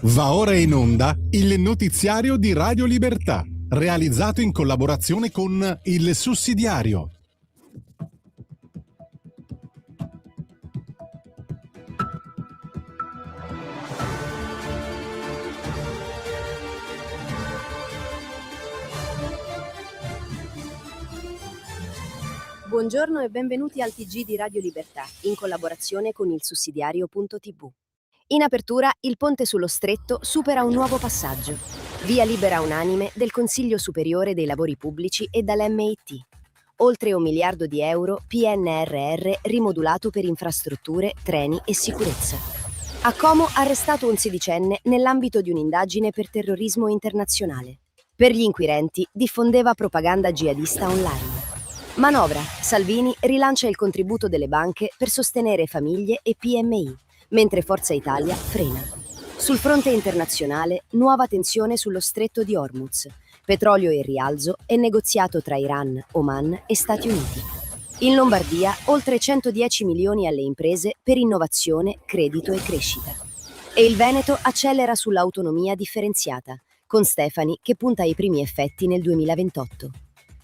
Va ora in onda il notiziario di Radio Libertà, realizzato in collaborazione con Il Sussidiario. Buongiorno e benvenuti al TG di Radio Libertà, in collaborazione con il sussidiario.tv. In apertura, il ponte sullo Stretto supera un nuovo passaggio. Via libera unanime del Consiglio Superiore dei Lavori Pubblici e dall'MIT. Oltre 1 miliardo di euro PNRR rimodulato per infrastrutture, treni e sicurezza. A Como arrestato un sedicenne nell'ambito di un'indagine per terrorismo internazionale. Per gli inquirenti diffondeva propaganda jihadista online. Manovra. Salvini rilancia il contributo delle banche per sostenere famiglie e PMI, mentre Forza Italia frena. Sul fronte internazionale, nuova tensione sullo stretto di Hormuz. Petrolio in rialzo e negoziato tra Iran, Oman e Stati Uniti. In Lombardia, oltre 110 milioni alle imprese per innovazione, credito e crescita. E il Veneto accelera sull'autonomia differenziata, con Stefani che punta ai primi effetti nel 2028.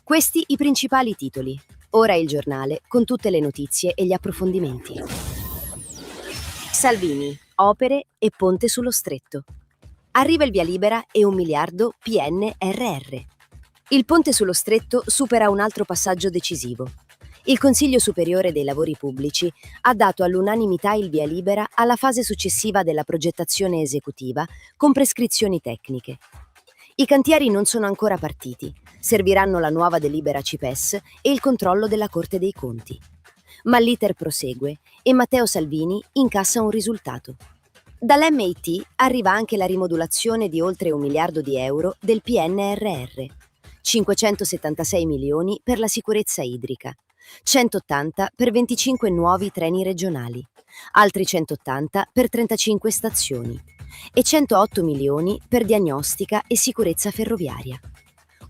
Questi i principali titoli. Ora il giornale con tutte le notizie e gli approfondimenti. Salvini, opere e ponte sullo Stretto. Arriva il via libera e 1 miliardo PNRR. Il ponte sullo Stretto supera un altro passaggio decisivo. Il Consiglio Superiore dei Lavori Pubblici ha dato all'unanimità il via libera alla fase successiva della progettazione esecutiva con prescrizioni tecniche. I cantieri non sono ancora partiti, serviranno la nuova delibera CIPES e il controllo della Corte dei Conti. Ma l'iter prosegue e Matteo Salvini incassa un risultato. Dall'MIT arriva anche la rimodulazione di oltre 1 miliardo di euro del PNRR, 576 milioni per la sicurezza idrica, 180 per 25 nuovi treni regionali, altri 180 per 35 stazioni e 108 milioni per diagnostica e sicurezza ferroviaria.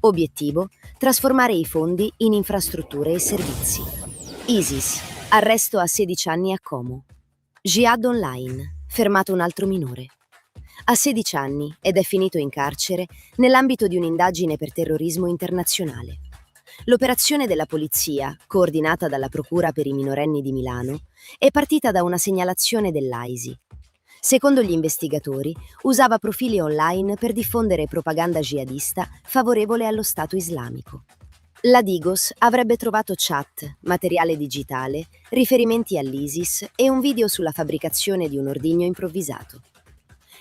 Obiettivo: trasformare i fondi in infrastrutture e servizi. ISIS, arresto a 16 anni a Como. Jihad online, fermato un altro minore. A 16 anni ed è finito in carcere nell'ambito di un'indagine per terrorismo internazionale. L'operazione della polizia, coordinata dalla Procura per i minorenni di Milano, è partita da una segnalazione dell'AISI. Secondo gli investigatori, usava profili online per diffondere propaganda jihadista favorevole allo Stato islamico. La Digos avrebbe trovato chat, materiale digitale, riferimenti all'ISIS e un video sulla fabbricazione di un ordigno improvvisato.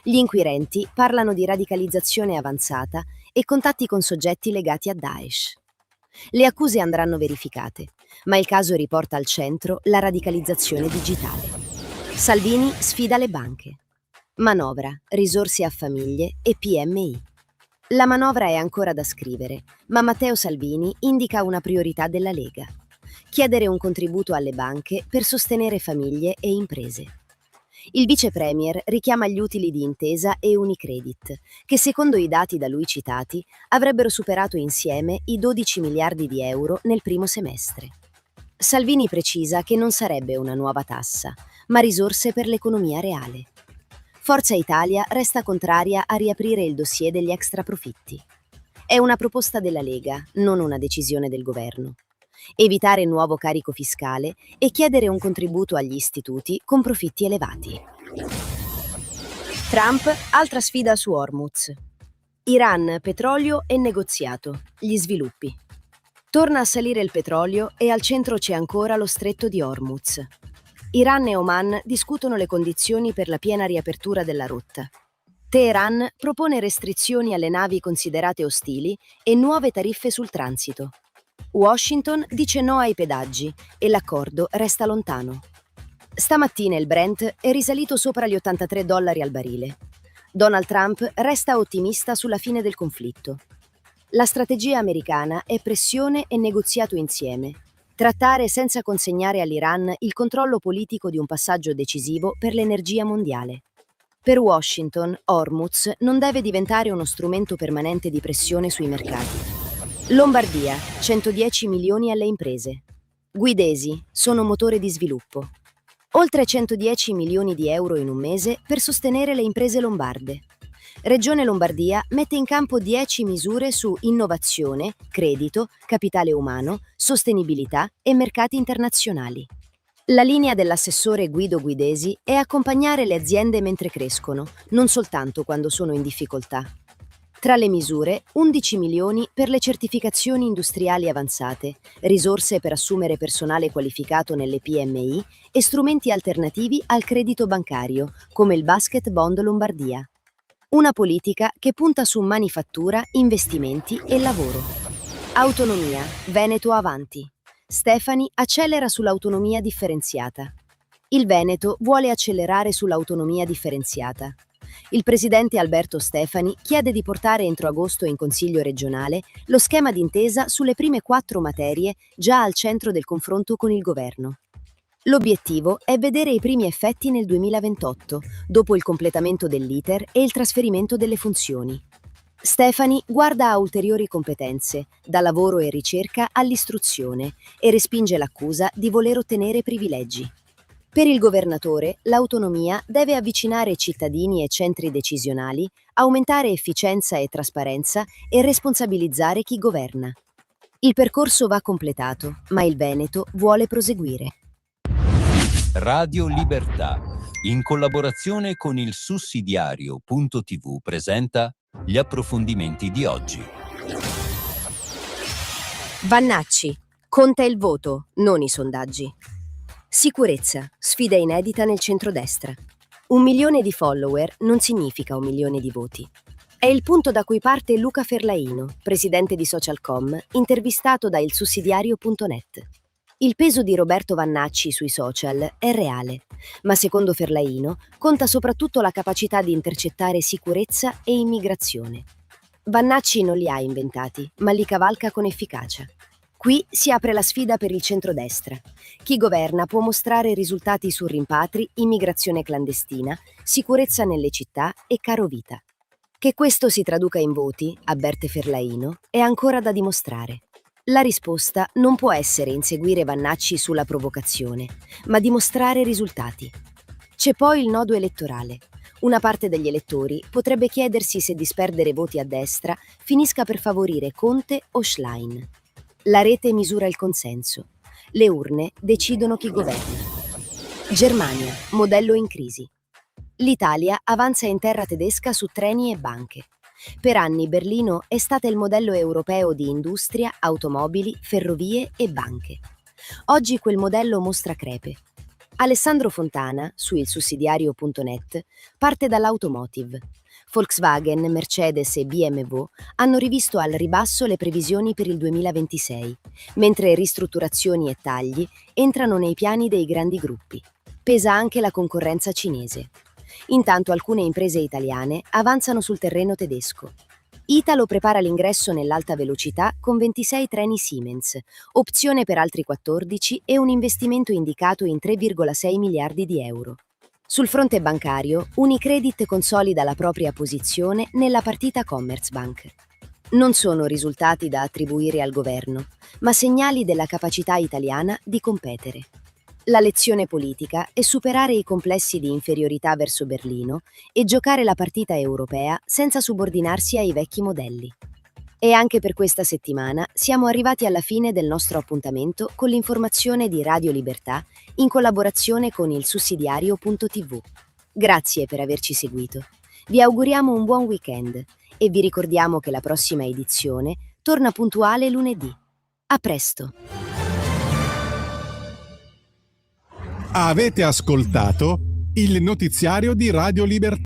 Gli inquirenti parlano di radicalizzazione avanzata e contatti con soggetti legati a Daesh. Le accuse andranno verificate, ma il caso riporta al centro la radicalizzazione digitale. Salvini sfida le banche. Manovra, risorse a famiglie e PMI. La manovra è ancora da scrivere, ma Matteo Salvini indica una priorità della Lega: chiedere un contributo alle banche per sostenere famiglie e imprese. Il vice premier richiama gli utili di Intesa e Unicredit, che secondo i dati da lui citati avrebbero superato insieme i 12 miliardi di euro nel primo semestre. Salvini precisa che non sarebbe una nuova tassa, ma risorse per l'economia reale. Forza Italia resta contraria a riaprire il dossier degli extraprofitti. È una proposta della Lega, non una decisione del governo. Evitare nuovo carico fiscale e chiedere un contributo agli istituti con profitti elevati. Trump, altra sfida su Hormuz. Iran, petrolio e negoziato. Gli sviluppi. Torna a salire il petrolio e al centro c'è ancora lo stretto di Hormuz. Iran e Oman discutono le condizioni per la piena riapertura della rotta. Teheran propone restrizioni alle navi considerate ostili e nuove tariffe sul transito. Washington dice no ai pedaggi e l'accordo resta lontano. Stamattina il Brent è risalito sopra gli $83 al barile. Donald Trump resta ottimista sulla fine del conflitto. La strategia americana è pressione e negoziato insieme. Trattare senza consegnare all'Iran il controllo politico di un passaggio decisivo per l'energia mondiale. Per Washington, Hormuz non deve diventare uno strumento permanente di pressione sui mercati. Lombardia, 110 milioni alle imprese. Guidesi, sono motore di sviluppo. Oltre 110 milioni di euro in un mese per sostenere le imprese lombarde. Regione Lombardia mette in campo 10 misure su innovazione, credito, capitale umano, sostenibilità e mercati internazionali. La linea dell'assessore Guido Guidesi è accompagnare le aziende mentre crescono, non soltanto quando sono in difficoltà. Tra le misure, 11 milioni per le certificazioni industriali avanzate, risorse per assumere personale qualificato nelle PMI e strumenti alternativi al credito bancario, come il Basket Bond Lombardia. Una politica che punta su manifattura, investimenti e lavoro. Autonomia, Veneto avanti. Stefani accelera sull'autonomia differenziata. Il Veneto vuole accelerare sull'autonomia differenziata. Il presidente Alberto Stefani chiede di portare entro agosto in Consiglio regionale lo schema d'intesa sulle prime 4 materie già al centro del confronto con il governo. L'obiettivo è vedere i primi effetti nel 2028, dopo il completamento dell'iter e il trasferimento delle funzioni. Stefani guarda a ulteriori competenze, da lavoro e ricerca all'istruzione, e respinge l'accusa di voler ottenere privilegi. Per il governatore, l'autonomia deve avvicinare cittadini e centri decisionali, aumentare efficienza e trasparenza e responsabilizzare chi governa. Il percorso va completato, ma il Veneto vuole proseguire. Radio Libertà, in collaborazione con il sussidiario.tv, presenta gli approfondimenti di oggi. Vannacci, conta il voto, non i sondaggi. Sicurezza, sfida inedita nel centrodestra. 1 milione di follower non significa 1 milione di voti. È il punto da cui parte Luca Ferlaino, presidente di Socialcom, intervistato da ilsussidiario.net. Il peso di Roberto Vannacci sui social è reale, ma secondo Ferlaino conta soprattutto la capacità di intercettare sicurezza e immigrazione. Vannacci non li ha inventati, ma li cavalca con efficacia. Qui si apre la sfida per il centrodestra. Chi governa può mostrare risultati su rimpatri, immigrazione clandestina, sicurezza nelle città e carovita. Che questo si traduca in voti, avverte Ferlaino, è ancora da dimostrare. La risposta non può essere inseguire Vannacci sulla provocazione, ma dimostrare risultati. C'è poi il nodo elettorale. Una parte degli elettori potrebbe chiedersi se disperdere voti a destra finisca per favorire Conte o Schlein. La rete misura il consenso. Le urne decidono chi governa. Germania, modello in crisi. L'Italia avanza in terra tedesca su treni e banche. Per anni Berlino è stata il modello europeo di industria, automobili, ferrovie e banche. Oggi quel modello mostra crepe. Alessandro Fontana, su ilsussidiario.net, parte dall'automotive. Volkswagen, Mercedes e BMW hanno rivisto al ribasso le previsioni per il 2026, mentre ristrutturazioni e tagli entrano nei piani dei grandi gruppi. Pesa anche la concorrenza cinese. Intanto alcune imprese italiane avanzano sul terreno tedesco. Italo prepara l'ingresso nell'alta velocità con 26 treni Siemens, opzione per altri 14 e un investimento indicato in 3,6 miliardi di euro. Sul fronte bancario, Unicredit consolida la propria posizione nella partita Commerzbank. Non sono risultati da attribuire al governo, ma segnali della capacità italiana di competere. La lezione politica è superare i complessi di inferiorità verso Berlino e giocare la partita europea senza subordinarsi ai vecchi modelli. E anche per questa settimana siamo arrivati alla fine del nostro appuntamento con l'informazione di Radio Libertà in collaborazione con il sussidiario.tv. Grazie per averci seguito. Vi auguriamo un buon weekend e vi ricordiamo che la prossima edizione torna puntuale lunedì. A presto! Avete ascoltato il notiziario di Radio Libertà.